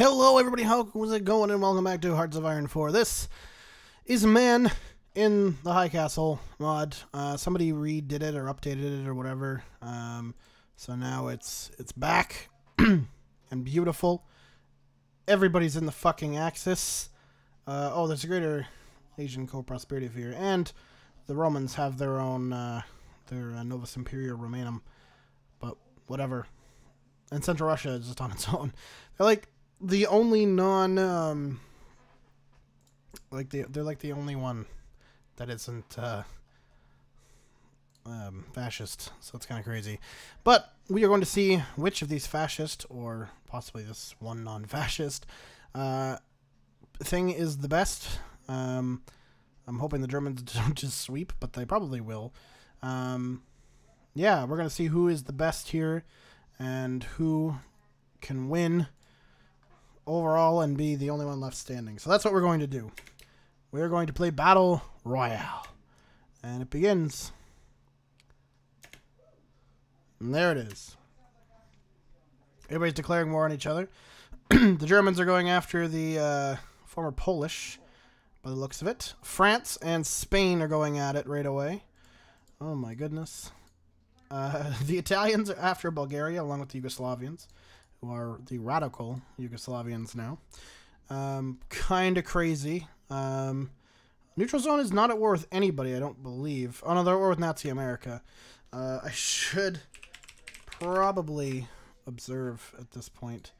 Hello everybody, how's it going, and welcome back to Hearts of Iron 4. This is Man in the High Castle mod. Somebody redid it or updated it or whatever. So now it's back and beautiful. Everybody's in the fucking Axis. Oh, there's a greater Asian co-prosperity here, and the Romans have their own their Novus Imperia Romanum, but whatever. And Central Russia is just on its own. They're like the only non they're like the only one that isn't fascist, so it's kind of crazy. But we are going to see which of these fascist, or possibly this one non-fascist thing is the best. I'm hoping the Germans don't just sweep, but they probably will. Yeah, we're going to see who is the best here and who can win overall and be the only one left standing. So that's what we're going to do. We're going to play Battle Royale. And it begins. And there it is. Everybody's declaring war on each other. The Germans are going after the former Polish, by the looks of it. France and Spain are going at it right away. Oh my goodness. The Italians are after Bulgaria, along with the Yugoslavians, who are the radical Yugoslavians now. Kind of crazy. Neutral zone is not at war with anybody, I don't believe. Oh no, they're at war with Nazi America. I should probably observe at this point.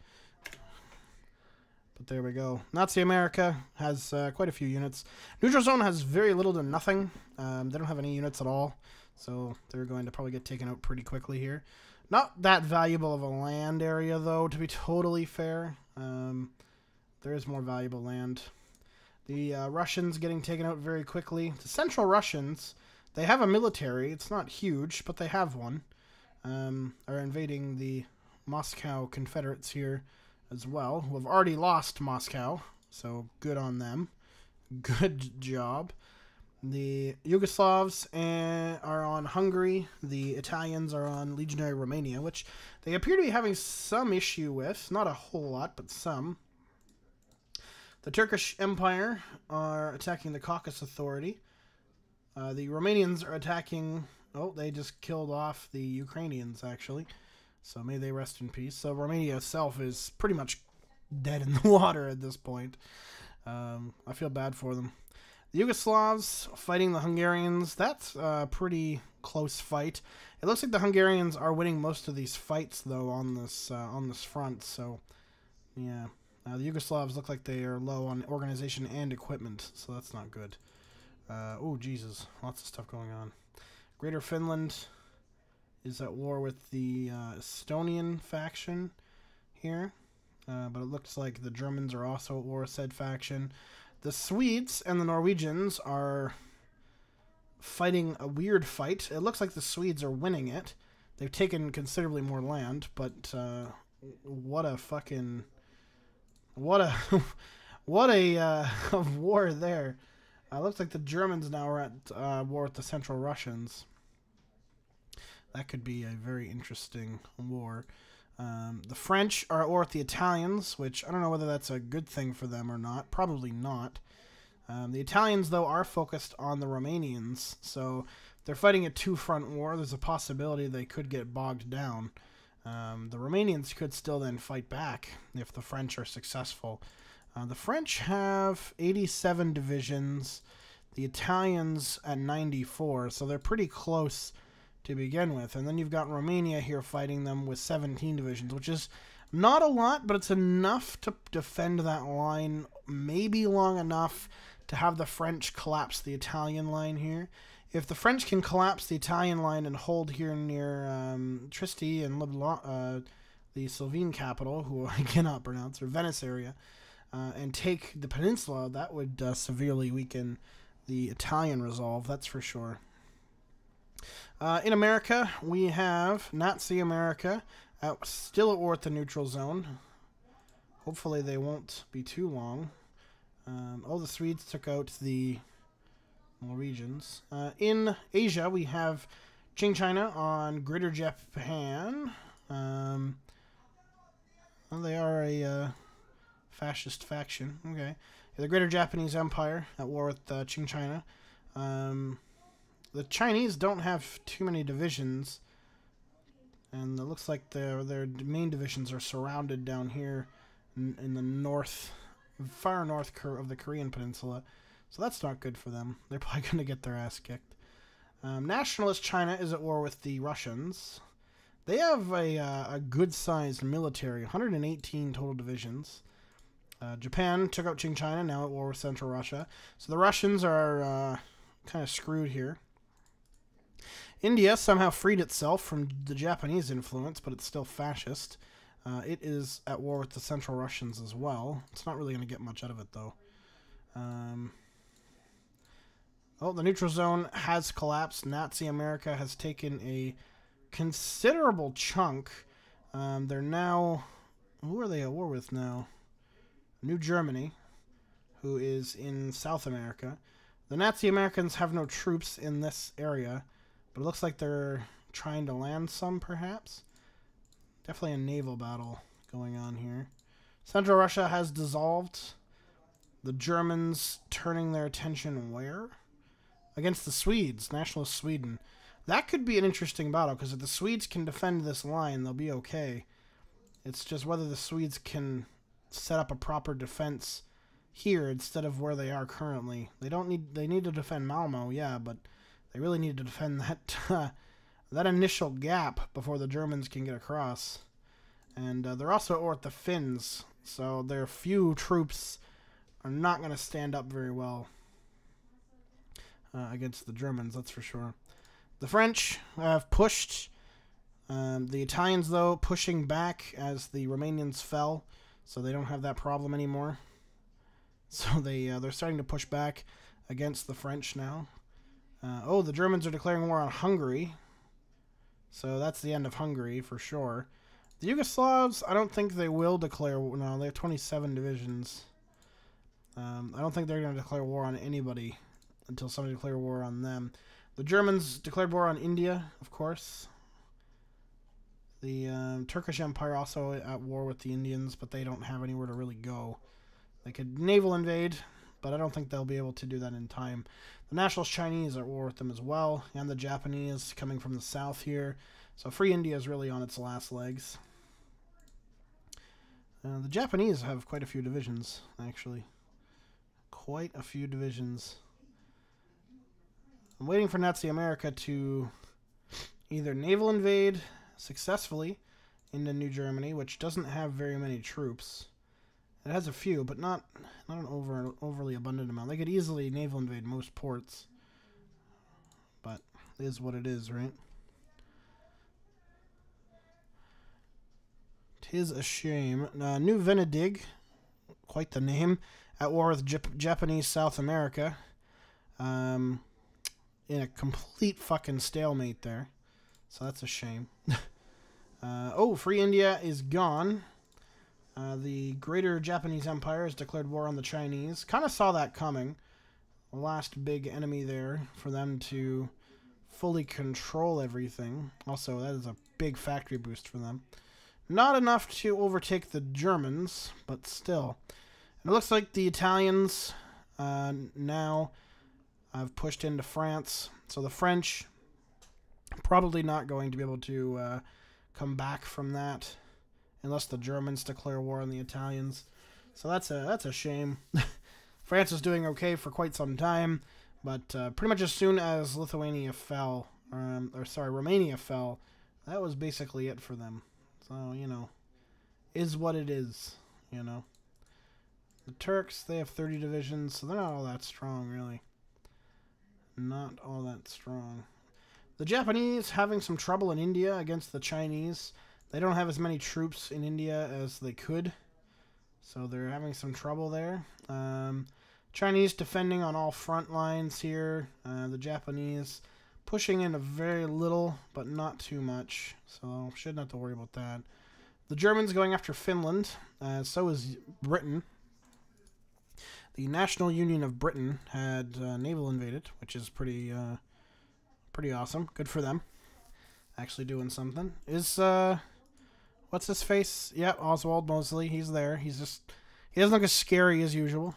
But there we go. Nazi America has quite a few units. Neutral zone has very little to nothing. They don't have any units at all. So they're going to probably get taken out pretty quickly here. Not that valuable of a land area, though, to be totally fair. There is more valuable land. The Russians getting taken out very quickly. The Central Russians, they have a military. It's not huge, but they have one. Are invading the Moscow Confederates here as well, who have already lost Moscow. So good on them. Good job. The Yugoslavs are on Hungary. The Italians are on Legionary Romania, which they appear to be having some issue with. Not a whole lot, but some. The Turkish Empire are attacking the Caucasus Authority. The Romanians are attacking... Oh, they just killed off the Ukrainians, actually. So may they rest in peace. So Romania itself is pretty much dead in the water at this point. I feel bad for them. The Yugoslavs fighting the Hungarians. That's a pretty close fight. It looks like the Hungarians are winning most of these fights, though, on this front. So, yeah. The Yugoslavs look like they are low on organization and equipment, so that's not good. Oh, Jesus. Lots of stuff going on. Greater Finland is at war with the Estonian faction here. But it looks like the Germans are also at war with said faction. The Swedes and the Norwegians are fighting a weird fight. It looks like the Swedes are winning it. They've taken considerably more land, but what a fucking... What a... what a war there. Looks like the Germans now are at war with the Central Russians. That could be a very interesting war. The French are at war with the Italians, which I don't know whether that's a good thing for them or not. Probably not. The Italians, though, are focused on the Romanians, so they're fighting a two-front war. There's a possibility they could get bogged down. The Romanians could still then fight back if the French are successful. The French have 87 divisions, the Italians at 94, so they're pretty close to begin with. And then you've got Romania here fighting them with 17 divisions, which is not a lot, but it's enough to defend that line, maybe long enough to have the French collapse the Italian line here. If the French can collapse the Italian line and hold here near Trieste and the Slovene capital, who I cannot pronounce, or Venice area, and take the peninsula, that would severely weaken the Italian resolve, that's for sure. In America, we have Nazi America still at war with the neutral zone. Hopefully they won't be too long. Oh, the Swedes took out the Norwegians. In Asia, we have Qing China on Greater Japan. Well, they are a fascist faction. Okay. The Greater Japanese Empire at war with Qing China. The Chinese don't have too many divisions, and it looks like their main divisions are surrounded down here in the north, far north of the Korean Peninsula. So that's not good for them. They're probably going to get their ass kicked. Nationalist China is at war with the Russians. They have a good-sized military, 118 total divisions. Japan took out Qing China, now at war with Central Russia. So the Russians are kind of screwed here. India somehow freed itself from the Japanese influence, but it's still fascist. It is at war with the Central Russians as well. It's not really going to get much out of it, though. Oh, the neutral zone has collapsed. Nazi America has taken a considerable chunk. They're now... Who are they at war with now? New Germany, who is in South America. The Nazi Americans have no troops in this area, but it looks like they're trying to land some, perhaps. Definitely a naval battle going on here. Central Russia has dissolved. The Germans turning their attention where? Against the Swedes, nationalist Sweden. That could be an interesting battle, because if the Swedes can defend this line, they'll be okay. It's just whether the Swedes can set up a proper defense here instead of where they are currently. They need to defend Malmo, yeah, but they really need to defend that that initial gap before the Germans can get across. And they're also at war with the Finns, so their few troops are not going to stand up very well against the Germans, that's for sure. The French have pushed. The Italians, though, pushing back as the Romanians fell, so they don't have that problem anymore. So they're starting to push back against the French now. Oh, the Germans are declaring war on Hungary. So that's the end of Hungary for sure. The Yugoslavs, I don't think they will declare... No, they have 27 divisions. I don't think they're going to declare war on anybody until somebody declares war on them. The Germans declared war on India, of course. The Turkish Empire also at war with the Indians, but they don't have anywhere to really go. They could naval invade, but I don't think they'll be able to do that in time. The Nationalist Chinese are at war with them as well, and the Japanese coming from the south here. So Free India is really on its last legs. The Japanese have quite a few divisions, actually. Quite a few divisions. I'm waiting for Nazi America to either naval invade successfully into New Germany, which doesn't have very many troops. It has a few, but not an overly abundant amount. They could easily naval invade most ports, but it is what it is, right? Tis a shame. New Venedig, quite the name, at war with Japanese South America. In a complete fucking stalemate there. So that's a shame. Oh, Free India is gone. The Greater Japanese Empire has declared war on the Chinese. Kind of saw that coming. The last big enemy there for them to fully control everything. Also, that is a big factory boost for them. Not enough to overtake the Germans, but still. And it looks like the Italians now have pushed into France. So the French probably not going to be able to come back from that unless the Germans declare war on the Italians. So that's a shame. France is doing okay for quite some time, but pretty much as soon as Lithuania fell, Romania fell, that was basically it for them. So, you know, is what it is, you know. The Turks, they have 30 divisions, so they're not all that strong, really. Not all that strong. The Japanese having some trouble in India against the Chinese. They don't have as many troops in India as they could, so they're having some trouble there. Chinese defending on all front lines here. The Japanese pushing in a very little, but not too much, so shouldn't have to worry about that. The Germans going after Finland, so is Britain. The National Union of Britain had naval invaded, which is pretty awesome. Good for them. Actually doing something. Is what's his face? Yep, Oswald Mosley. He's there. He's He doesn't look as scary as usual.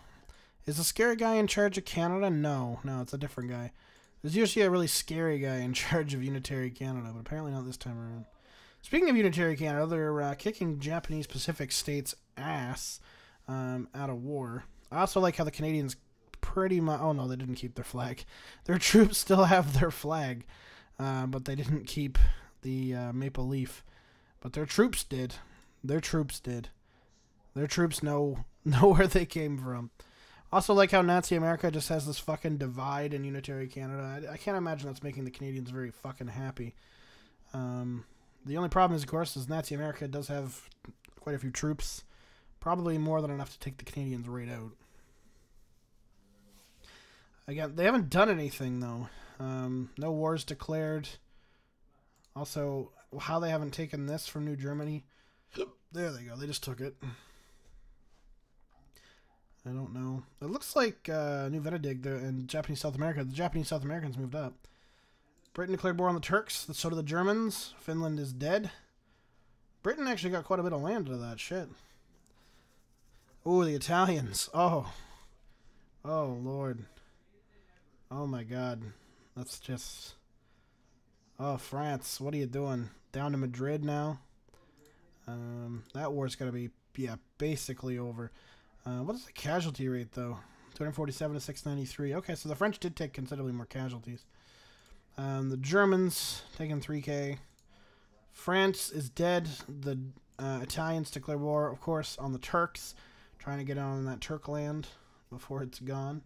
Is the scary guy in charge of Canada? No, it's a different guy. There's usually a really scary guy in charge of Unitary Canada, but apparently not this time around. Speaking of Unitary Canada, they're kicking Japanese Pacific states' ass out of war. I also like how the Canadians pretty much... Oh, no, they didn't keep their flag. Their troops still have their flag, but they didn't keep the maple leaf. But their troops did. Their troops did. Their troops know where they came from. Also like how Nazi America just has this fucking divide in Unitary Canada. I can't imagine that's making the Canadians very fucking happy. The only problem is, of course, is Nazi America does have quite a few troops. Probably more than enough to take the Canadians right out. Again, they haven't done anything, though. No wars declared. Also, how they haven't taken this from New Germany. There they go. They just took it. I don't know. It looks like New Venedig in Japanese South America. The Japanese South Americans moved up. Britain declared war on the Turks. So did the Germans. Finland is dead. Britain actually got quite a bit of land out of that shit. Oh, the Italians. Oh. Oh, Lord. Oh, my God. That's just... Oh, France. What are you doing? Down to Madrid now? That war's got to be, yeah, basically over. What is the casualty rate, though? 247 to 693. Okay, so the French did take considerably more casualties. The Germans taking 3K. France is dead. The Italians declare war, of course, on the Turks. Trying to get on that Turk land before it's gone.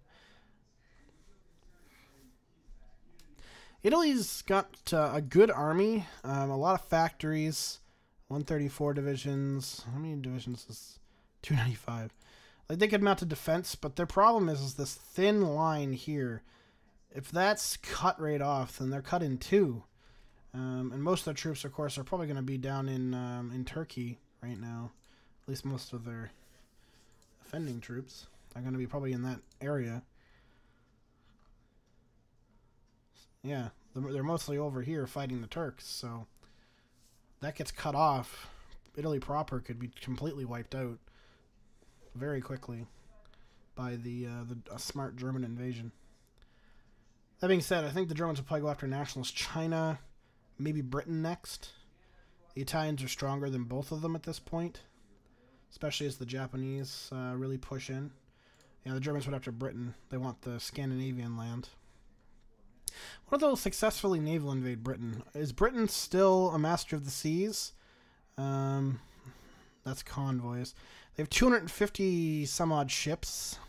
Italy's got a good army. A lot of factories. 134 divisions. How many divisions is 295? Like, they could mount a defense, but their problem is this thin line here. If that's cut right off, then they're cut in two. And most of their troops, of course, are probably going to be down in Turkey right now. At least most of their defending troops are going to be probably in that area. Yeah, they're mostly over here fighting the Turks, so that gets cut off. Italy proper could be completely wiped out very quickly by a smart German invasion. That being said, I think the Germans will probably go after nationalist China, maybe Britain next. The Italians are stronger than both of them at this point, especially as the Japanese really push in. Yeah, the Germans went after Britain. They want the Scandinavian land. What if they'll successfully naval invade Britain? Is Britain still a master of the seas? That's convoys. They have 250 some odd ships.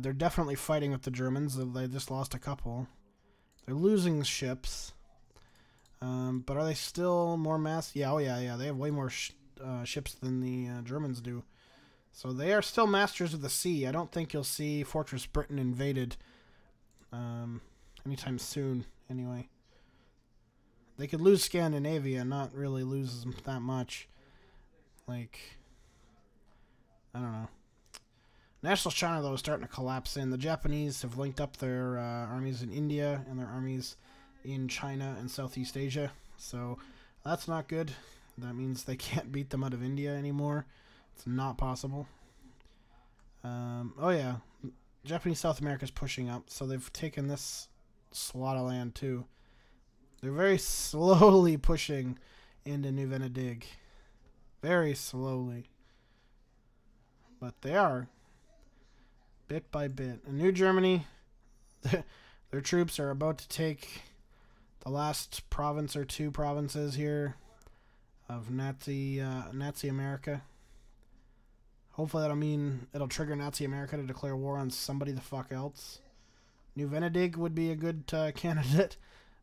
They're definitely fighting with the Germans. They just lost a couple. They're losing ships. But are they still more mass? Yeah, oh yeah. They have way more ships than the Germans do. So they are still masters of the sea. I don't think you'll see Fortress Britain invaded anytime soon, anyway. They could lose Scandinavia and not really lose that much. Like, I don't know. Nationalist China, though, is starting to collapse in. The Japanese have linked up their armies in India and their armies in China and Southeast Asia. So that's not good. That means they can't beat them out of India anymore. It's not possible. Oh, yeah. Japanese South America is pushing up. So they've taken this slot of land, too. They're very slowly pushing into New Venedig. Very slowly. But they are. Bit by bit. In New Germany, their troops are about to take the last province or two provinces here of Nazi America. Hopefully that'll mean it'll trigger Nazi America to declare war on somebody the fuck else. New Venedig would be a good candidate.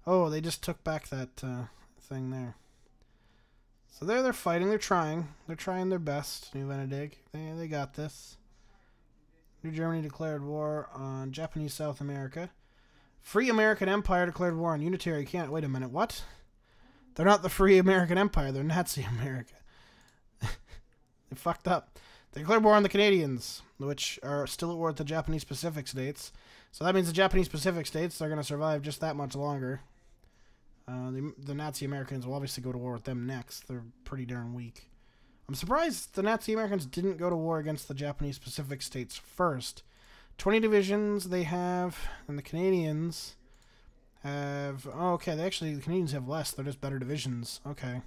Oh, they just took back that thing there. So they're fighting. They're trying. They're trying their best. New Venedig. They got this. New Germany declared war on Japanese South America. Free American Empire declared war on Unitary Canada. Wait a minute. What? They're not the Free American Empire. They're Nazi America. They fucked up. They declared war on the Canadians, which are still at war with the Japanese Pacific states. So that means the Japanese Pacific states are going to survive just that much longer. The Nazi Americans will obviously go to war with them next. They're pretty darn weak. I'm surprised the Nazi Americans didn't go to war against the Japanese Pacific states first. 20 divisions they have, and the Canadians have... Oh, okay, the Canadians have less. They're just better divisions. Okay.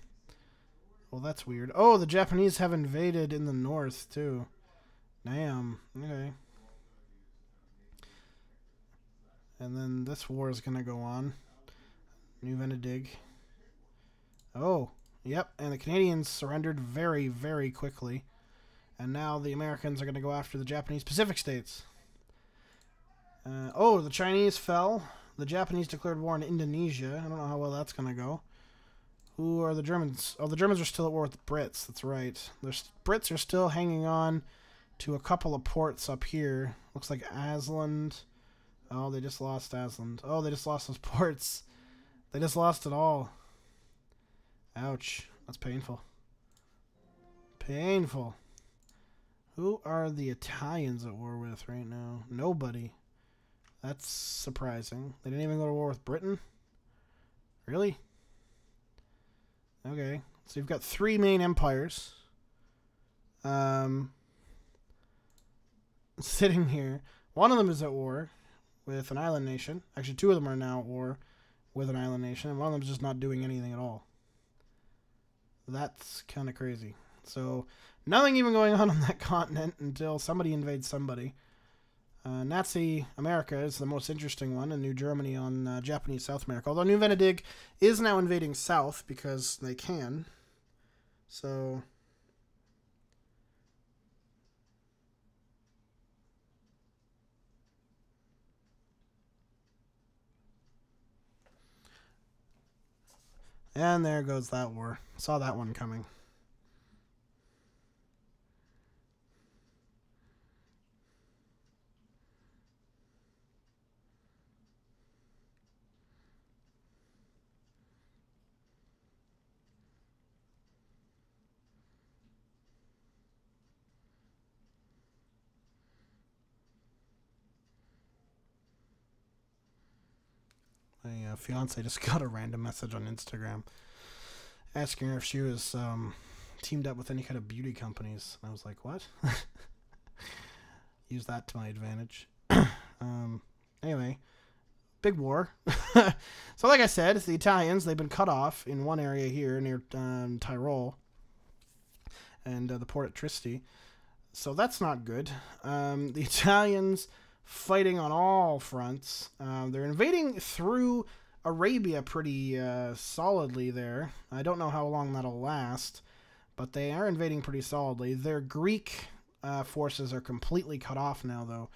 Well, that's weird. Oh, the Japanese have invaded in the north, too. Damn. Okay. And then this war is going to go on. New Venedig. Oh, yep. And the Canadians surrendered very, very quickly. And now the Americans are going to go after the Japanese Pacific states. Oh, the Chinese fell. The Japanese declared war on Indonesia. I don't know how well that's going to go. Who are the Germans? Oh, the Germans are still at war with the Brits. That's right. The Brits are still hanging on to a couple of ports up here. Looks like Asland. Oh, they just lost Asland. Oh, they just lost those ports. They just lost it all. Ouch. That's painful. Painful. Who are the Italians at war with right now? Nobody. That's surprising. They didn't even go to war with Britain? Really? Okay. So you've got 3 main empires. Sitting here. One of them is at war with an island nation. Actually, 2 of them are now at war with an island nation. And one of them is just not doing anything at all. That's kind of crazy. So, nothing even going on that continent until somebody invades somebody. Nazi America is the most interesting one, and New Germany on Japanese South America. Although New Venedig is now invading south because they can. So... And there goes that war. Saw that one coming. My fiance just got a random message on Instagram asking her if she was teamed up with any kind of beauty companies. And I was like, what? Use that to my advantage. Anyway, big war. So like I said, it's the Italians. They've been cut off in one area here near Tyrol and the port at Trieste. So that's not good. The Italians... fighting on all fronts. They're invading through Arabia pretty solidly there. I don't know how long that'll last, but they are invading pretty solidly. Their Greek forces are completely cut off now, though.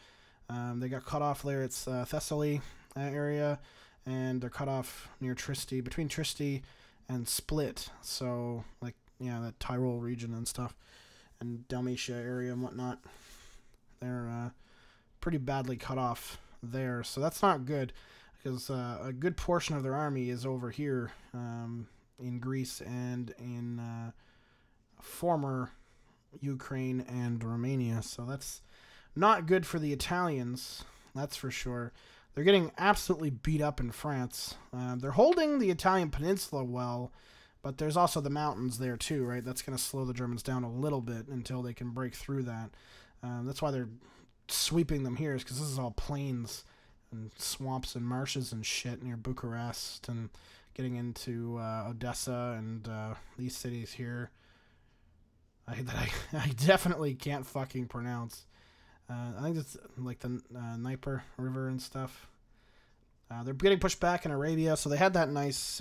They got cut off there. It's Thessaly area, and they're cut off near Trieste, between Trieste and Split. So, like, yeah, that Tyrol region and stuff, and Dalmatia area and whatnot. They're pretty badly cut off there, so that's not good, because a good portion of their army is over here in Greece and in former Ukraine and Romania, so that's not good for the Italians, that's for sure. They're getting absolutely beat up in France. They're holding the Italian peninsula well, but there's also the mountains there too, right? That's going to slow the Germans down a little bit until they can break through that. That's why they're sweeping them here, is because this is all plains and swamps and marshes and shit near Bucharest, and getting into Odessa and these cities here I definitely can't fucking pronounce. I think it's like the Dnieper River and stuff. They're getting pushed back in Arabia, so they had that nice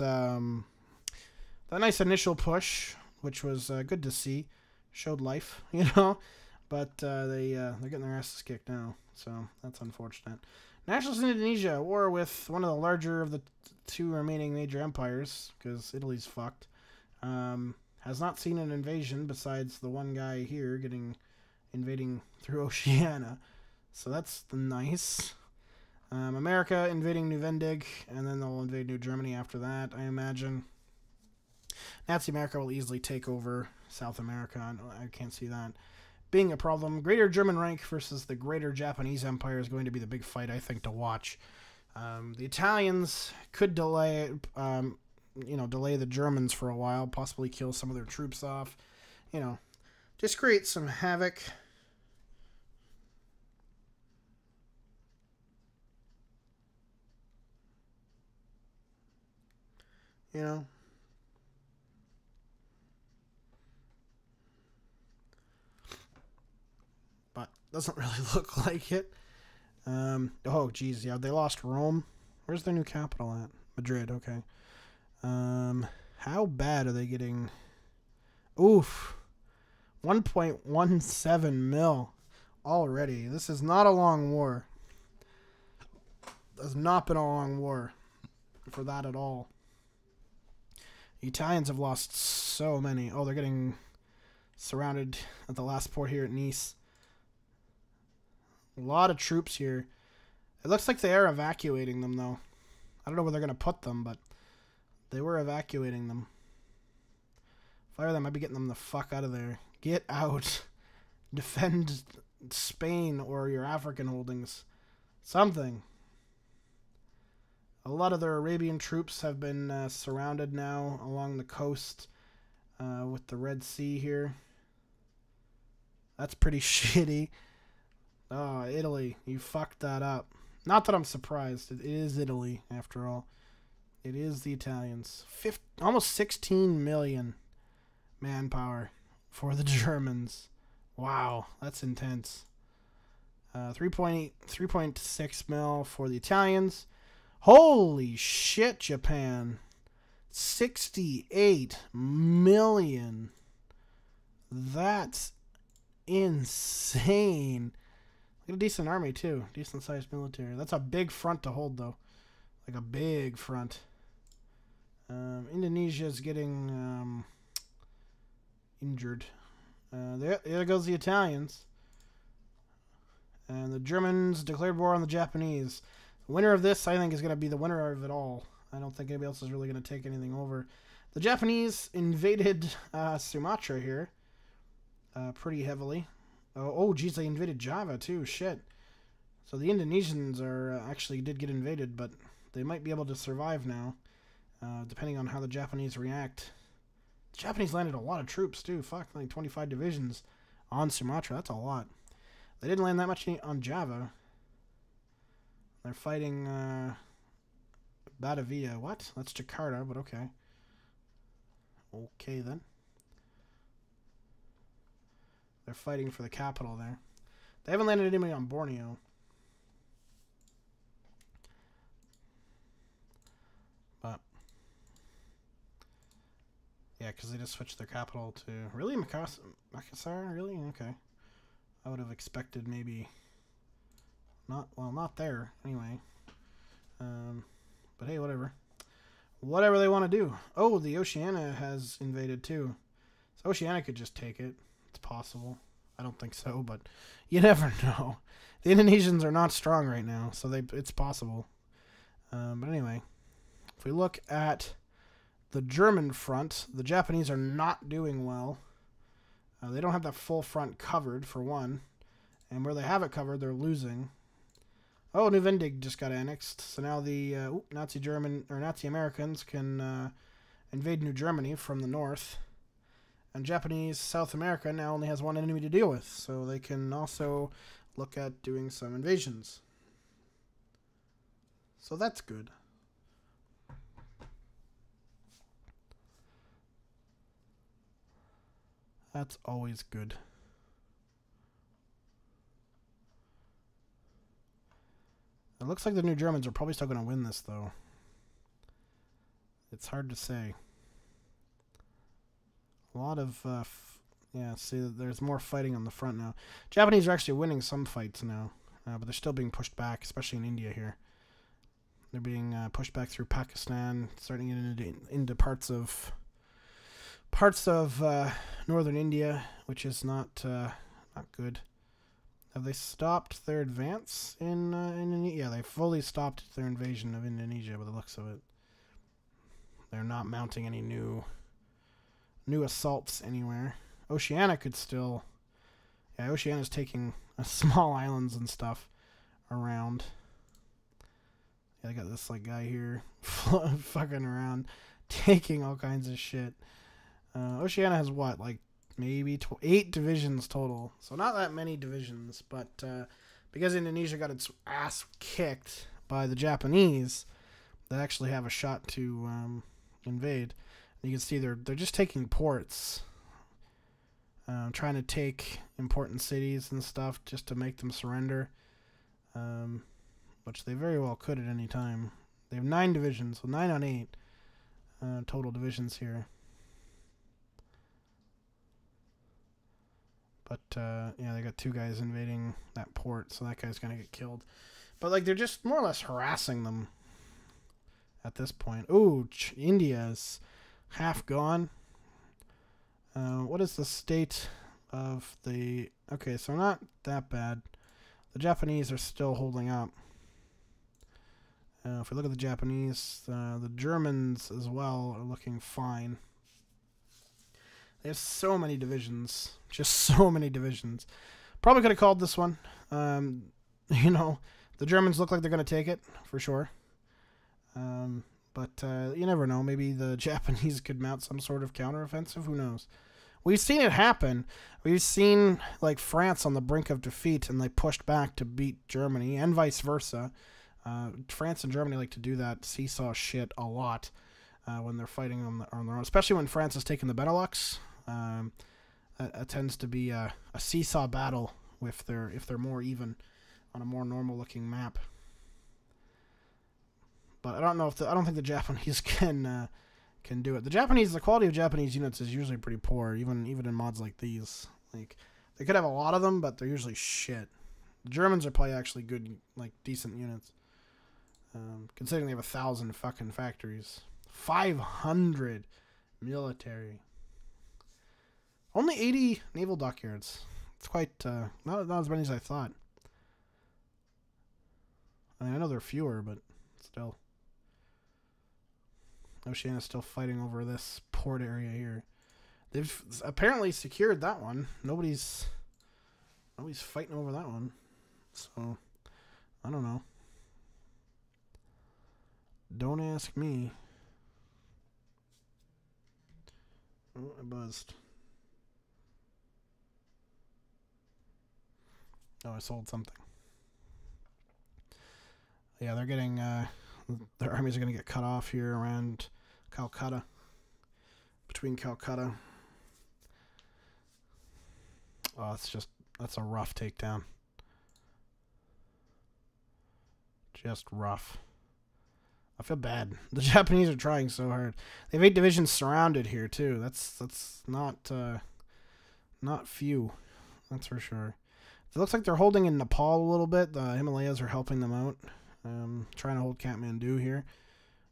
initial push, which was good to see. Showed life, you know. But they're getting their asses kicked now, so that's unfortunate. Nationalist Indonesia, war with one of the larger of the 2 remaining major empires, because Italy's fucked. Has not seen an invasion besides the one guy here invading through Oceania, so that's nice. America invading New Venedig, and then they'll invade New Germany after that, I imagine. Nazi America will easily take over South America. I can't see that being a problem. Greater German Reich versus the Greater Japanese Empire is going to be the big fight, I think, to watch. The Italians could delay the Germans for a while, possibly kill some of their troops off. You know, Just create some havoc. You know? But doesn't really look like it. Oh, geez, yeah, they lost Rome. Where's their new capital at? Madrid, okay. How bad are they getting? Oof. 1.17 mil already. This is not a long war. Has not been a long war for that at all. The Italians have lost so many. Oh, they're getting surrounded at the last port here at Nice. A lot of troops here. It looks like they are evacuating them, though. I don't know where they're going to put them, but they were evacuating them. Fire them. I'd be getting them the fuck out of there. Get out. Defend Spain or your African holdings. Something. A lot of their Arabian troops have been surrounded now along the coast with the Red Sea here. That's pretty shitty. Oh, Italy. You fucked that up. Not that I'm surprised. It is Italy, after all. It is the Italians. Almost 16 million manpower for the Germans. Wow, that's intense. 3.6 mil for the Italians. Holy shit, Japan. 68 million. That's insane. Look at a decent army, too. Decent sized military. That's a big front to hold, though. Like a big front. Indonesia's getting injured. There goes the Italians. And the Germans declared war on the Japanese. The winner of this, I think, is going to be the winner of it all. I don't think anybody else is really going to take anything over. The Japanese invaded Sumatra here pretty heavily. Oh, geez, they invaded Java, too. Shit. So the Indonesians are actually did get invaded, but they might be able to survive now, depending on how the Japanese react. The Japanese landed a lot of troops, too. Fuck, like 25 divisions on Sumatra. That's a lot. They didn't land that much on Java. They're fighting Batavia. What? That's Jakarta, but okay. Okay, then. They're fighting for the capital there. They haven't landed anybody on Borneo. But yeah, because they just switched their capital to... Really? Makassar? Really? Okay. I would have expected maybe... Not there, anyway. But hey, whatever. Whatever they want to do. Oh, the Oceania has invaded, too. So Oceania could just take it. It's possible. I don't think so, but you never know. The Indonesians are not strong right now, so it's possible. But anyway, if we look at the German front, the Japanese are not doing well. They don't have that full front covered, for one. And where they have it covered, they're losing. Oh, New Vendig just got annexed. So now the Nazi Americans can invade New Germany from the north. And Japanese South America now only has one enemy to deal with. So they can also look at doing some invasions. So that's good. That's always good. It looks like the New Germans are probably still going to win this, though. It's hard to say. A lot of, yeah, see, there's more fighting on the front now. Japanese are actually winning some fights now, but they're still being pushed back, especially in India here. They're being pushed back through Pakistan, starting into parts of northern India, which is not good. Have they stopped their advance in Indonesia? Yeah, they fully stopped their invasion of Indonesia by the looks of it. They're not mounting any new assaults anywhere. Oceania could still... Yeah, Oceania's taking small islands and stuff around. Yeah, I got this like guy here fucking around, taking all kinds of shit. Oceania has what, like maybe 8 divisions total. So not that many divisions, but because Indonesia got its ass kicked by the Japanese, they actually have a shot to invade. And you can see they're just taking ports, trying to take important cities and stuff just to make them surrender, which they very well could at any time. They have 9 divisions, so 9 on 8 total divisions here. But, yeah, they got 2 guys invading that port, so that guy's going to get killed. But, like, they're just more or less harassing them at this point. Ooh, India's half gone. What is the state of the... Okay, so not that bad. The Japanese are still holding up. If we look at the Japanese, the Germans as well are looking fine. They have so many divisions. Just so many divisions. Probably could have called this one. You know, the Germans look like they're going to take it, for sure. But you never know. Maybe the Japanese could mount some sort of counteroffensive. Who knows? We've seen it happen. We've seen, like, France on the brink of defeat, and they pushed back to beat Germany, and vice versa. France and Germany like to do that seesaw shit a lot when they're fighting on their own, especially when France has taken the Benelux. That tends to be a seesaw battle if they're more even on a more normal looking map. But I don't know if I don't think the Japanese can do it. The quality of Japanese units is usually pretty poor, even in mods like these. Like, they could have a lot of them, but they're usually shit. The Germans are probably actually good, like, decent units. Considering they have 1,000 fucking factories. 500 military. Only 80 naval dockyards. It's quite, not as many as I thought. I mean, I know there are fewer, but still. Oceania's still fighting over this port area here. They've apparently secured that one. Nobody's fighting over that one. So, I don't know. Don't ask me. Oh, I buzzed. Oh, I sold something. Yeah, they're getting, their armies are going to get cut off here around Calcutta. Between Calcutta. Oh, that's a rough takedown. Just rough. I feel bad. The Japanese are trying so hard. They have 8 divisions surrounded here too. That's not few. That's for sure. It looks like they're holding in Nepal a little bit. The Himalayas are helping them out. Trying to hold Kathmandu here.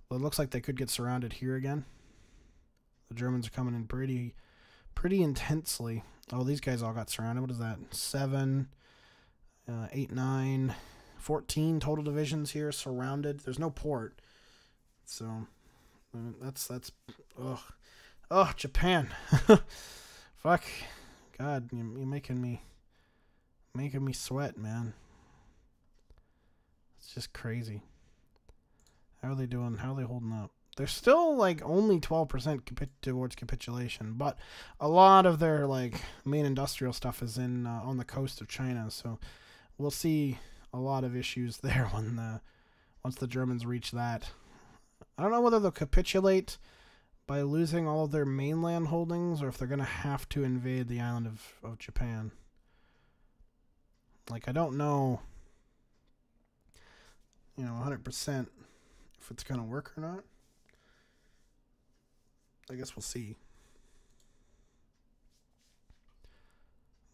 But it looks like they could get surrounded here again. The Germans are coming in pretty intensely. Oh, these guys all got surrounded. What is that? 7, 8, 9, 14 total divisions here surrounded. There's no port. So, that's ugh, Japan. Fuck. God, you're making me sweat, man. It's just crazy. How are they doing? How are they holding up? They're still, like, only 12% towards capitulation, but a lot of their, like, main industrial stuff is in on the coast of China, so we'll see a lot of issues there when once the Germans reach that. I don't know whether they'll capitulate by losing all of their mainland holdings, or if they're going to have to invade the island of Japan. Like, I don't know, 100% if it's going to work or not. I guess we'll see.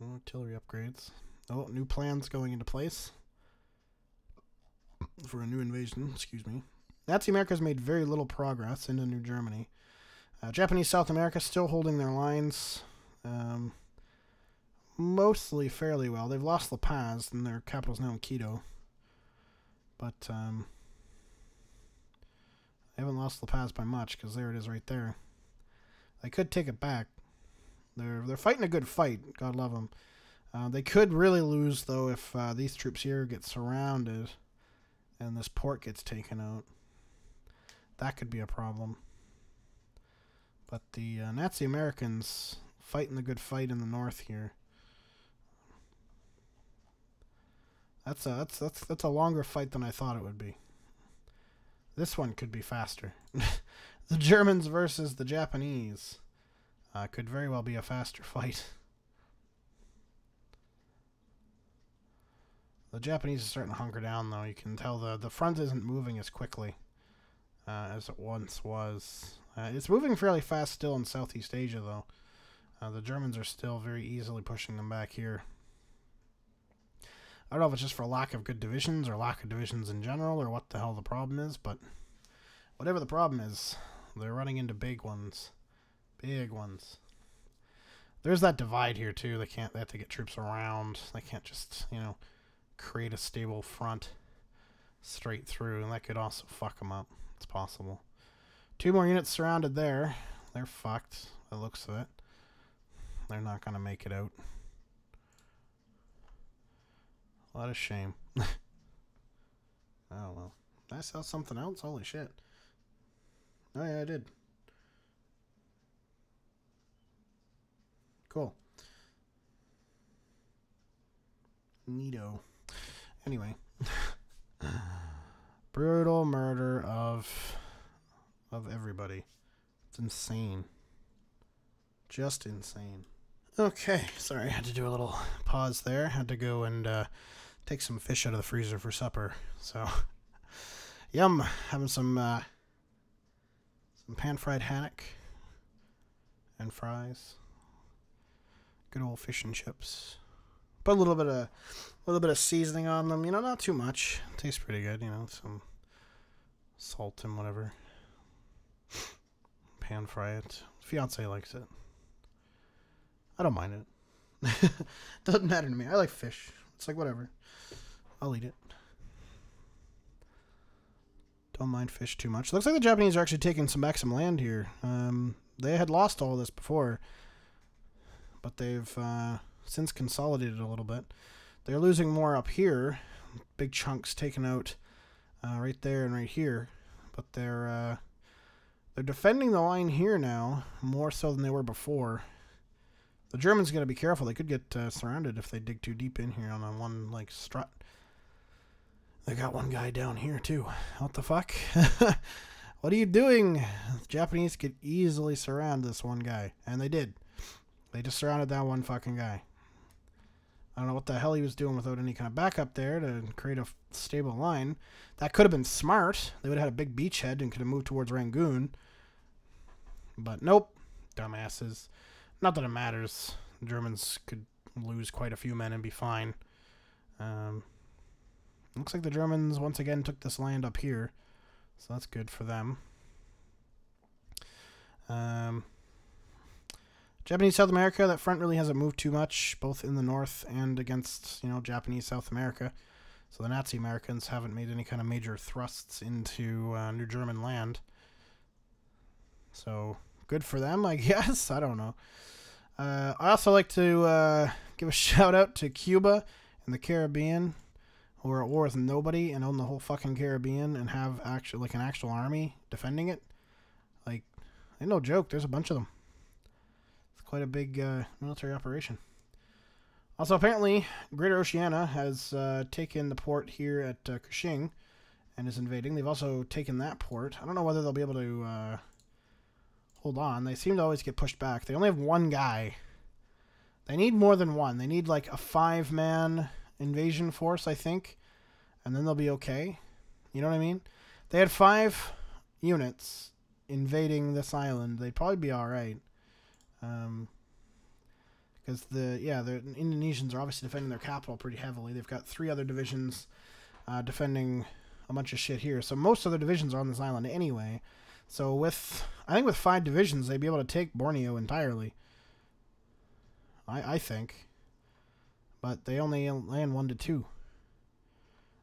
Artillery upgrades. Oh, new plans going into place for a new invasion. Excuse me. Nazi America has made very little progress into New Germany. Japanese South America still holding their lines. Mostly fairly well. They've lost La Paz, and their capital's now in Quito. But they haven't lost La Paz by much, because there it is right there. They could take it back. They're fighting a good fight. God love them. They could really lose, though, if these troops here get surrounded and this port gets taken out. That could be a problem. But the Nazi Americans fighting the good fight in the north here. That's a longer fight than I thought it would be. This one could be faster. The Germans versus the Japanese could very well be a faster fight. The Japanese are starting to hunker down, though. You can tell the front isn't moving as quickly as it once was. It's moving fairly fast still in Southeast Asia, though. The Germans are still very easily pushing them back here. I don't know if it's just for lack of good divisions or lack of divisions in general or what the hell the problem is, but whatever the problem is, they're running into big ones. Big ones. There's that divide here, too. They have to get troops around. They can't just, you know, create a stable front straight through, and that could also fuck them up. It's possible. 2 more units surrounded there. They're fucked, by the looks of it. They're not going to make it out. What a shame. Oh, well. Did I sell something else? Holy shit. Oh, yeah, I did. Cool. Neato. Anyway. Brutal murder of everybody. It's insane. Just insane. Okay, sorry, I had to do a little pause there. Had to go and take some fish out of the freezer for supper. So, yum. Having some pan-fried haddock and fries. Good old fish and chips. Put a little bit of seasoning on them. You know, not too much. Tastes pretty good. You know, some salt and whatever. Pan fry it. Fiance likes it. I don't mind it. Doesn't matter to me. I like fish. It's like whatever. I'll eat it. Don't mind fish too much. Looks like the Japanese are actually taking back some land here. They had lost all this before, but they've since consolidated a little bit. They're losing more up here. Big chunks taken out right there and right here. But they're defending the line here now more so than they were before. The Germans got to be careful. They could get surrounded if they dig too deep in here on a one like strut. They got one guy down here too. What the fuck? What are you doing? The Japanese could easily surround this one guy, and they did. They just surrounded that one fucking guy. I don't know what the hell he was doing without any kind of backup there to create a stable line. That could have been smart. They would have had a big beachhead and could have moved towards Rangoon. But nope. Dumbasses. Not that it matters. The Germans could lose quite a few men and be fine. Looks like the Germans once again took this land up here. So that's good for them. Japanese South America, that front really hasn't moved too much, both in the north and against, you know, Japanese South America. So the Nazi Americans haven't made any kind of major thrusts into New German land. So good for them, I guess. I don't know. I also like to give a shout out to Cuba and the Caribbean, who are at war with nobody and own the whole fucking Caribbean and have actually like an actual army defending it. Like, ain't no joke. There's a bunch of them. Quite a big military operation. Also, apparently, Greater Oceania has taken the port here at Kuching and is invading. They've also taken that port. I don't know whether they'll be able to hold on. They seem to always get pushed back. They only have one guy. They need more than one. They need like a 5-man invasion force, I think, and then they'll be okay. You know what I mean? They had 5 units invading this island. They'd probably be all right. Because the Indonesians are obviously defending their capital pretty heavily. They've got 3 other divisions defending a bunch of shit here. So most of the divisions are on this island anyway. So I think with 5 divisions, they'd be able to take Borneo entirely. I think. But they only land 1 to 2.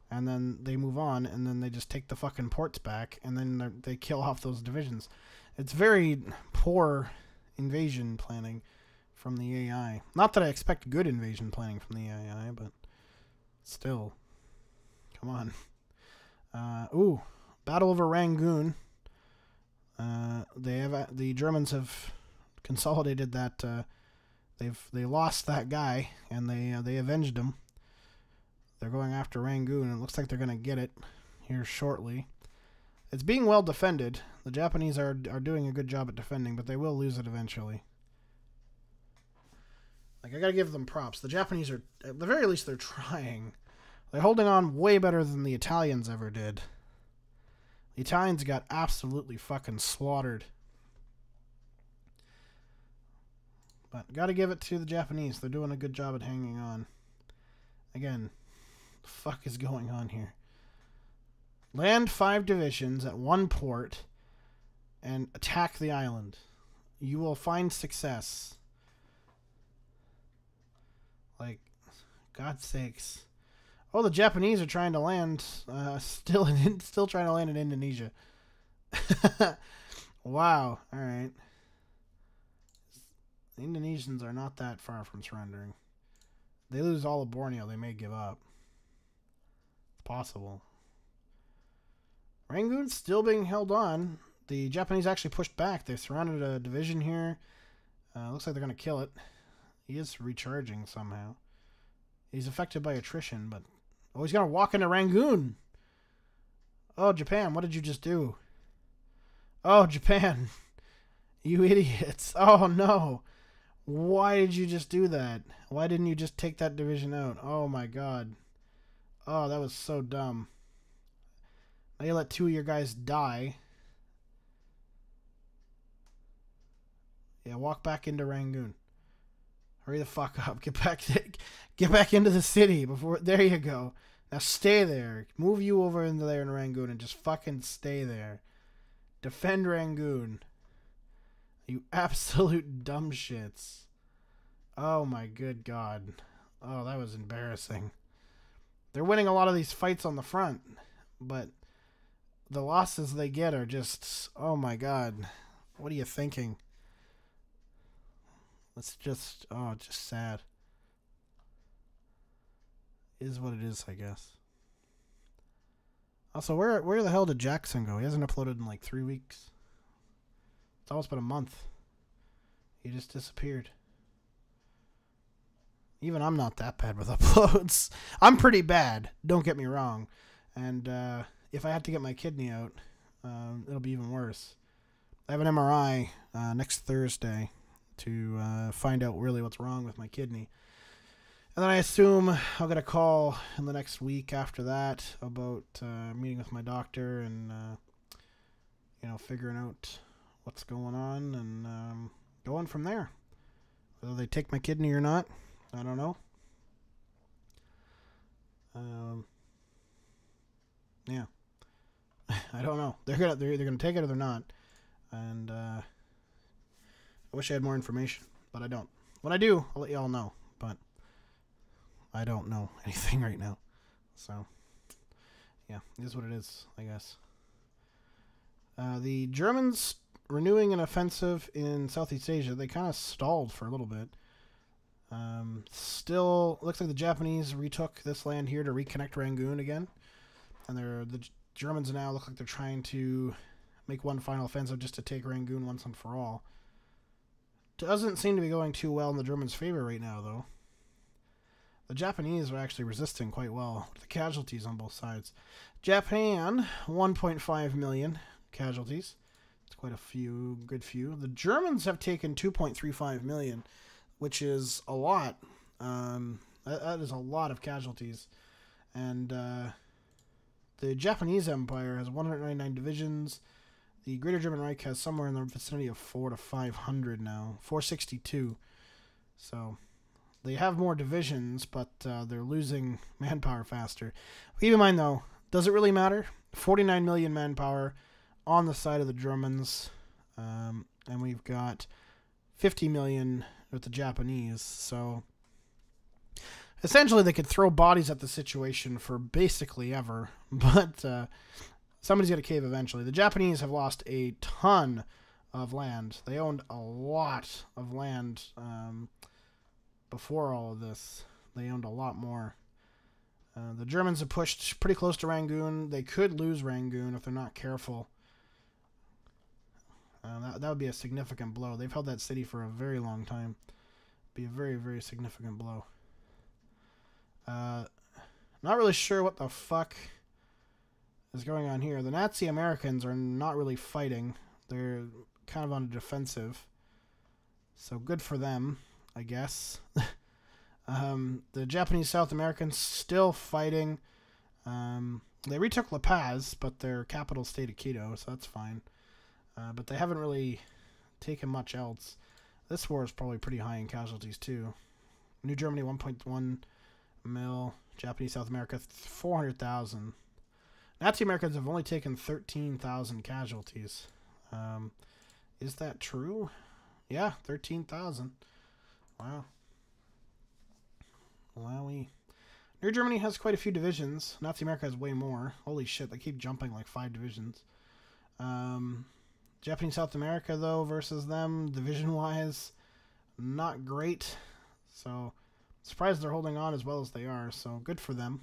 And then they move on, and then they just take the fucking ports back, and then they kill off those divisions. It's very poor invasion planning from the AI. Not that I expect good invasion planning from the AI, but still. Come on. Ooh. Battle over Rangoon. The Germans have consolidated that They lost that guy, and they avenged him. They're going after Rangoon, and it looks like they're going to get it here shortly. It's being well defended. The Japanese are doing a good job at defending, but they will lose it eventually. Like, I got to give them props. The Japanese are, at the very least, they're trying. They're holding on way better than the Italians ever did. The Italians got absolutely fucking slaughtered. But got to give it to the Japanese. They're doing a good job at hanging on. Again, the fuck is going on here? Land 5 divisions at one port and attack the island. You will find success. Like, God's sakes. Oh, the Japanese are trying to land, still trying to land in Indonesia. Wow. All right. The Indonesians are not that far from surrendering. They lose all of Borneo, they may give up. It's possible. Rangoon's still being held on. The Japanese actually pushed back. They surrounded a division here. Looks like they're going to kill it. He is recharging somehow. He's affected by attrition, but... Oh, he's going to walk into Rangoon! Oh, Japan, what did you just do? Oh, Japan. You idiots. Oh, no. Why did you just do that? Why didn't you just take that division out? Oh, my God. Oh, that was so dumb. Now you let 2 of your guys die. Yeah, walk back into Rangoon. Hurry the fuck up. Get back into the city before... There you go. Now stay there. Move you over into there in Rangoon and just fucking stay there. Defend Rangoon. You absolute dumb shits. Oh my good God. Oh, that was embarrassing. They're winning a lot of these fights on the front, but the losses they get are just... Oh my God. What are you thinking? It's just... Oh, just sad. Is what it is, I guess. Also, where the hell did Jackson go? He hasn't uploaded in like 3 weeks. It's almost been a month. He just disappeared. Even I'm not that bad with uploads. I'm pretty bad, don't get me wrong. And if I have to get my kidney out, it'll be even worse. I have an MRI next Thursday to find out really what's wrong with my kidney. And then I assume I'll get a call in the next week after that about meeting with my doctor and, you know, figuring out what's going on and going from there. Whether they take my kidney or not, I don't know. Yeah, I don't know. They're either gonna take it or they're not. And I wish I had more information, but I don't. When I do, I'll let you all know. But I don't know anything right now. So yeah, it is what it is, I guess. The Germans renewing an offensive in Southeast Asia. They kind of stalled for a little bit. Still looks like the Japanese retook this land here to reconnect Rangoon again. And the Germans now look like they're trying to make one final offensive just to take Rangoon once and for all. Doesn't seem to be going too well in the Germans' favor right now, though. The Japanese are actually resisting quite well with the casualties on both sides. Japan, 1.5 million casualties. It's quite a few, good few. The Germans have taken 2.35 million, which is a lot. That is a lot of casualties. And the Japanese Empire has 199 divisions. The Greater German Reich has somewhere in the vicinity of 400 to 500 now. 462. So they have more divisions, but they're losing manpower faster. Keep in mind, though, does it really matter? 49 million manpower on the side of the Germans. And we've got 50 million with the Japanese. So essentially, they could throw bodies at the situation for basically ever. But somebody's got to cave eventually. The Japanese have lost a ton of land. They owned a lot of land before all of this. They owned a lot more. The Germans have pushed pretty close to Rangoon. They could lose Rangoon if they're not careful. That would be a significant blow. They've held that city for a very long time. Be a very, very significant blow. Not really sure what the fuck is going on here. The Nazi Americans are not really fighting. They're kind of on the defensive. So good for them, I guess. The Japanese South Americans still fighting. They retook La Paz, but their capital stayed at Quito, so that's fine. But they haven't really taken much else. This war is probably pretty high in casualties, too. New Germany, 1.1 mil. Japanese South America, 400,000. Nazi Americans have only taken 13,000 casualties. Is that true? Yeah, 13,000. Wow. Wowie. New Germany has quite a few divisions. Nazi America has way more. Holy shit, they keep jumping like 5 divisions. Japanese South America, though, versus them, division-wise, not great. So, surprised they're holding on as well as they are, so good for them.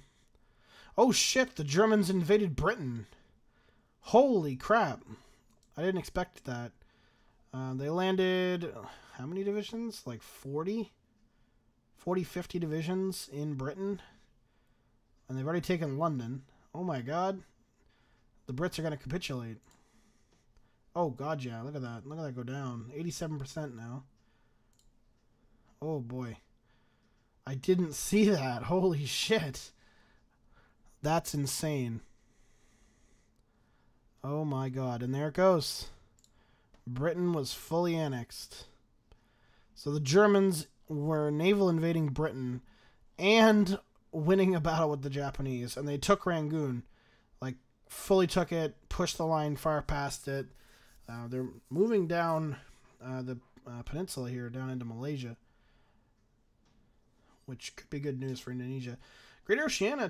Oh shit, the Germans invaded Britain. Holy crap. I didn't expect that. They landed, how many divisions? Like 40? 40, 50 divisions in Britain. And they've already taken London. Oh my god. The Brits are going to capitulate. Oh god, yeah. Look at that. Look at that go down. 87% now. Oh boy. I didn't see that. Holy shit. That's insane. Oh my god. And there it goes. Britain was fully annexed. So the Germans were naval invading Britain and winning a battle with the Japanese. And they took Rangoon. Like, fully took it, pushed the line far past it. They're moving down the peninsula here, down into Malaysia. Which could be good news for Indonesia. Greater Oceania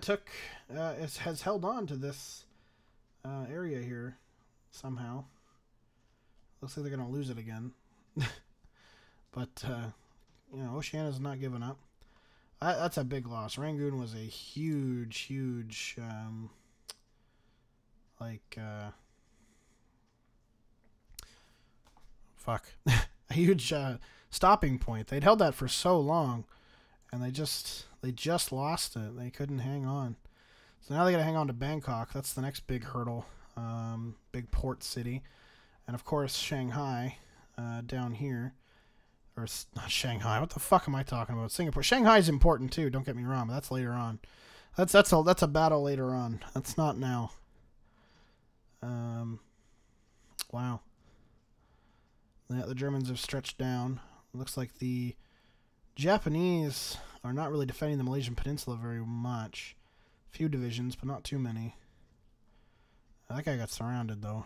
has held on to this area here somehow. Looks like they're going to lose it again. But, you know, Oceania's not giving up. That's a big loss. Rangoon was a huge, a huge stopping point. They'd held that for so long, and they just lost it. They couldn't hang on. So now they got to hang on to Bangkok. That's the next big hurdle, big port city, and of course Shanghai down here, or not Shanghai. What the fuck am I talking about? Singapore. Shanghai's important too. Don't get me wrong, but that's later on. That's a battle later on. That's not now. Wow. Yeah, the Germans have stretched down. Looks like the Japanese are not really defending the Malaysian Peninsula very much. Few divisions, but not too many. That guy got surrounded, though.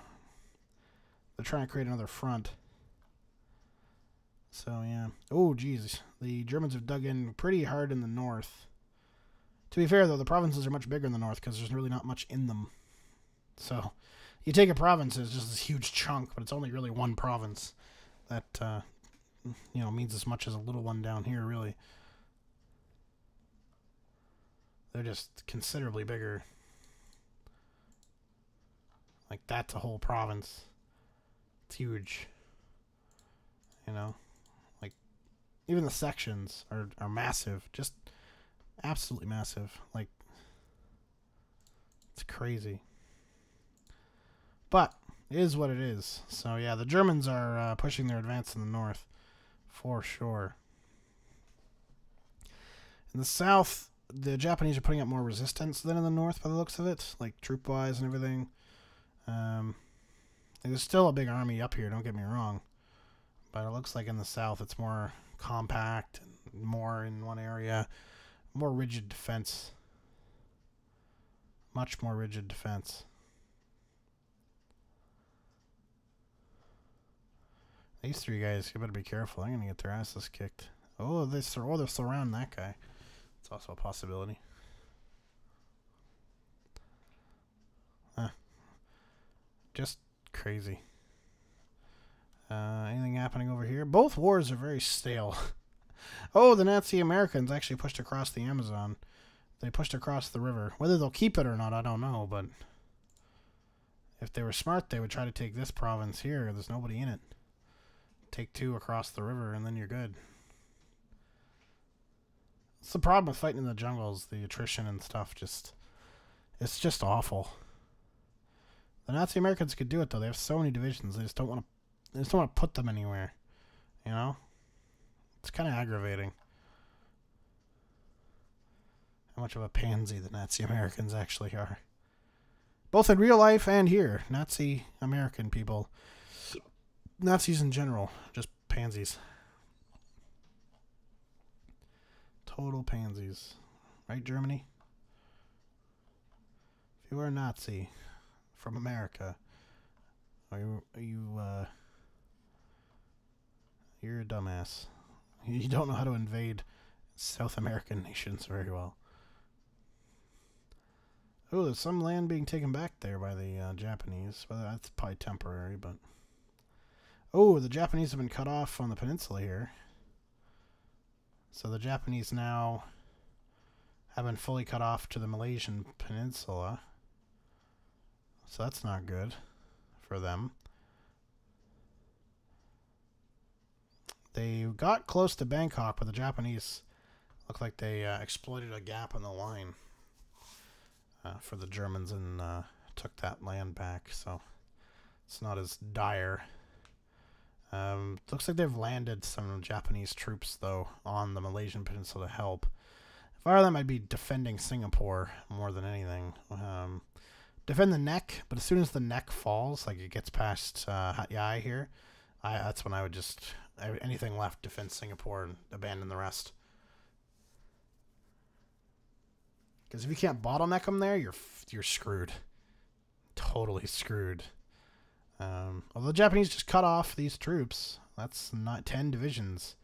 They're trying to create another front. So, yeah. Oh, jeez. The Germans have dug in pretty hard in the north. To be fair, though, the provinces are much bigger in the north because there's really not much in them. So, you take a province, it's just this huge chunk, but it's only really one province. That, you know, means as much as a little one down here, really. They're just considerably bigger. Like, that's a whole province. It's huge. You know? Like, even the sections are massive. Just absolutely massive. Like, it's crazy. But it is what it is. So, yeah, the Germans are pushing their advance in the north. For sure. In the south, the Japanese are putting up more resistance than in the north by the looks of it. Like, troop-wise and everything. There's still a big army up here, don't get me wrong. But it looks like in the south it's more compact, and more in one area. More rigid defense. Much more rigid defense. These three guys, you better be careful. I'm gonna get their asses kicked. Oh, they're surrounding that guy. It's also a possibility. Just crazy. Anything happening over here? Both wars are very stale. Oh, the Nazi Americans actually pushed across the Amazon. They pushed across the river. Whether they'll keep it or not, I don't know, but if they were smart, they would try to take this province here. There's nobody in it. Take 2 across the river, and then you're good. It's the problem with fighting in the jungles. The attrition and stuff it's just awful. The Nazi Americans could do it though. They have so many divisions. They just don't want to put them anywhere. You know? It's kind of aggravating. How much of a pansy the Nazi Americans actually are. Both in real life and here. Nazi American people. Nazis in general. Just pansies. Total pansies. Right, Germany? If you were a Nazi from America, you're a dumbass. You don't know how to invade South American nations very well. Oh, there's some land being taken back there by the Japanese. Well, that's probably temporary, but... Oh, the Japanese have been cut off on the peninsula here. So the Japanese now have been fully cut off to the Malaysian peninsula. So that's not good for them. They got close to Bangkok, but the Japanese looked like they exploited a gap in the line for the Germans and took that land back. So it's not as dire. Looks like they've landed some Japanese troops, though, on the Malaysian peninsula to help. If I were them, I'd be defending Singapore more than anything. Defend the neck, but as soon as the neck falls, like it gets past Hat Yai here, that's when I would just... anything left, defend Singapore and abandon the rest. Because if you can't bottleneck them there, you're screwed. Totally screwed. Although the Japanese just cut off these troops. That's not 10 divisions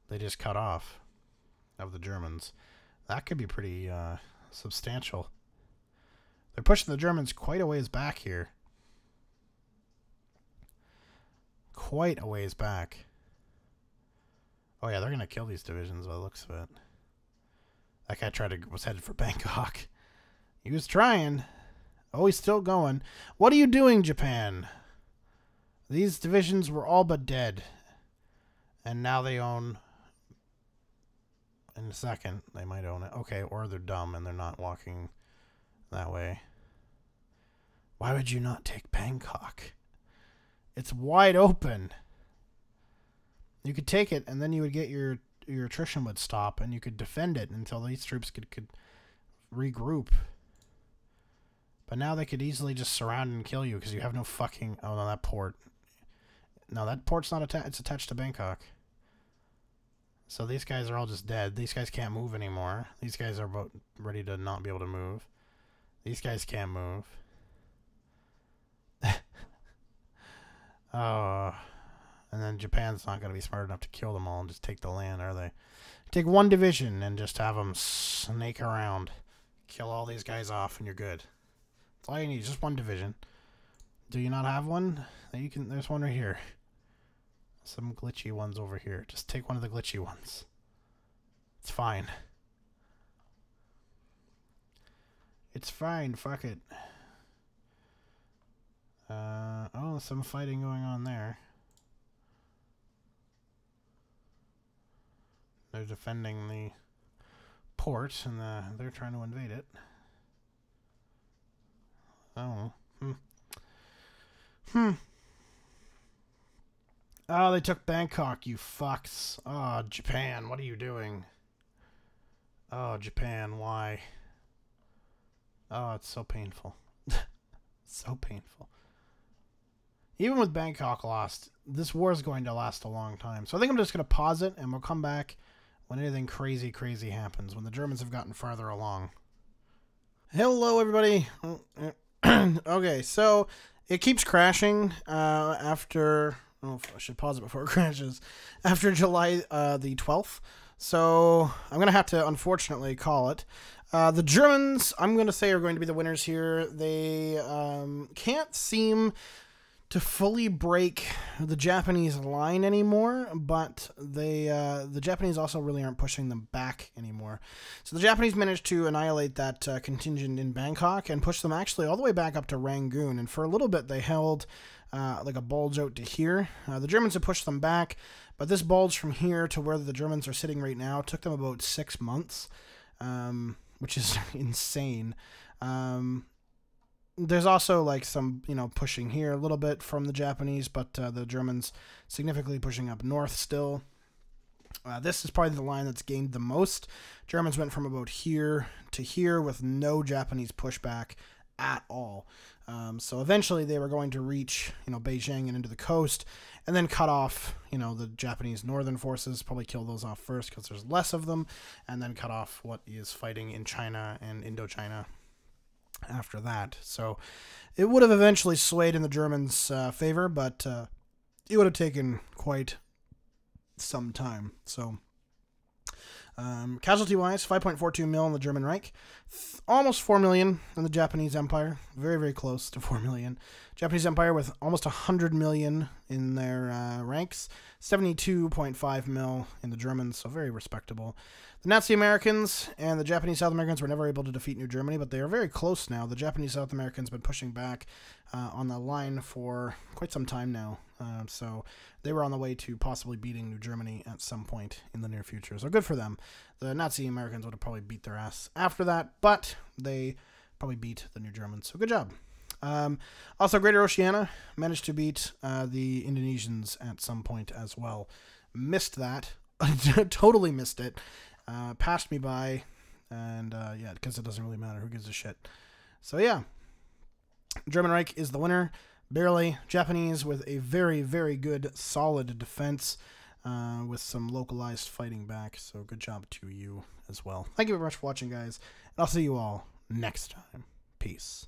they just cut off of the Germans. That could be pretty substantial. They're pushing the Germans quite a ways back here. Quite a ways back. Oh yeah, they're going to kill these divisions by the looks of it. That guy was headed for Bangkok. He was trying. Oh, he's still going. What are you doing, Japan? These divisions were all but dead. And now they own... In a second, they might own it. Okay, or they're dumb and they're not walking that way. Why would you not take Bangkok? It's wide open. You could take it, and then you would get your attrition would stop, and you could defend it until these troops could regroup. But now they could easily just surround and kill you because you have no fucking... Oh, no, that port. No, that port's not attached. It's attached to Bangkok. So these guys are all just dead. These guys can't move anymore. These guys are about ready to not be able to move. These guys can't move. Oh... And then Japan's not going to be smart enough to kill them all and just take the land, are they? Take one division and just have them snake around. Kill all these guys off and you're good. That's all you need, just one division. Do you not have one? There's one right here. Some glitchy ones over here. Just take one of the glitchy ones. It's fine. It's fine, fuck it. Oh, some fighting going on there. They're defending the port, and they're trying to invade it. Oh. Oh, they took Bangkok, you fucks. Oh, Japan, what are you doing? Oh, Japan, why? Oh, it's so painful. So painful. Even with Bangkok lost, this war is going to last a long time. So I think I'm just going to pause it, and we'll come back when anything crazy happens, when the Germans have gotten farther along. Hello, everybody. Okay, so it keeps crashing after... Oh, I should pause it before it crashes. After July the 12th. So I'm going to have to, unfortunately, call it. The Germans, I'm going to say, are going to be the winners here. They can't seem to fully break the Japanese line anymore, but the Japanese also really aren't pushing them back anymore. So the Japanese managed to annihilate that contingent in Bangkok and push them actually all the way back up to Rangoon. And for a little bit, they held like a bulge out to here. The Germans have pushed them back, but this bulge from here to where the Germans are sitting right now took them about 6 months, which is insane. There's also like some, pushing here a little bit from the Japanese, but the Germans significantly pushing up north still. This is probably the line that's gained the most. Germans went from about here to here with no Japanese pushback at all. So eventually they were going to reach, Beijing and into the coast, and then cut off, the Japanese northern forces, probably kill those off first because there's less of them, and then cut off what is fighting in China and Indochina after that. So it would have eventually swayed in the Germans' favor, but it would have taken quite some time. So casualty-wise, 5.42 mil in the German Reich, almost 4 million in the Japanese Empire, very, very close to 4 million. Japanese Empire with almost 100 million in their ranks, 72.5 mil in the Germans, so very respectable. The Nazi Americans and the Japanese South Americans were never able to defeat New Germany, but they are very close now. The Japanese South Americans have been pushing back on the line for quite some time now. So they were on the way to possibly beating New Germany at some point in the near future. So good for them. The Nazi Americans would have probably beat their ass after that, but they probably beat the New Germans. So good job. Also, Greater Oceania managed to beat the Indonesians at some point as well. Missed that. Totally missed it. Passed me by, and yeah, because it doesn't really matter. Who gives a shit? So yeah, German Reich is the winner, barely. Japanese with a very, very good, solid defense, with some localized fighting back. So good job to you as well. Thank you very much for watching, guys, and I'll see you all next time. Peace.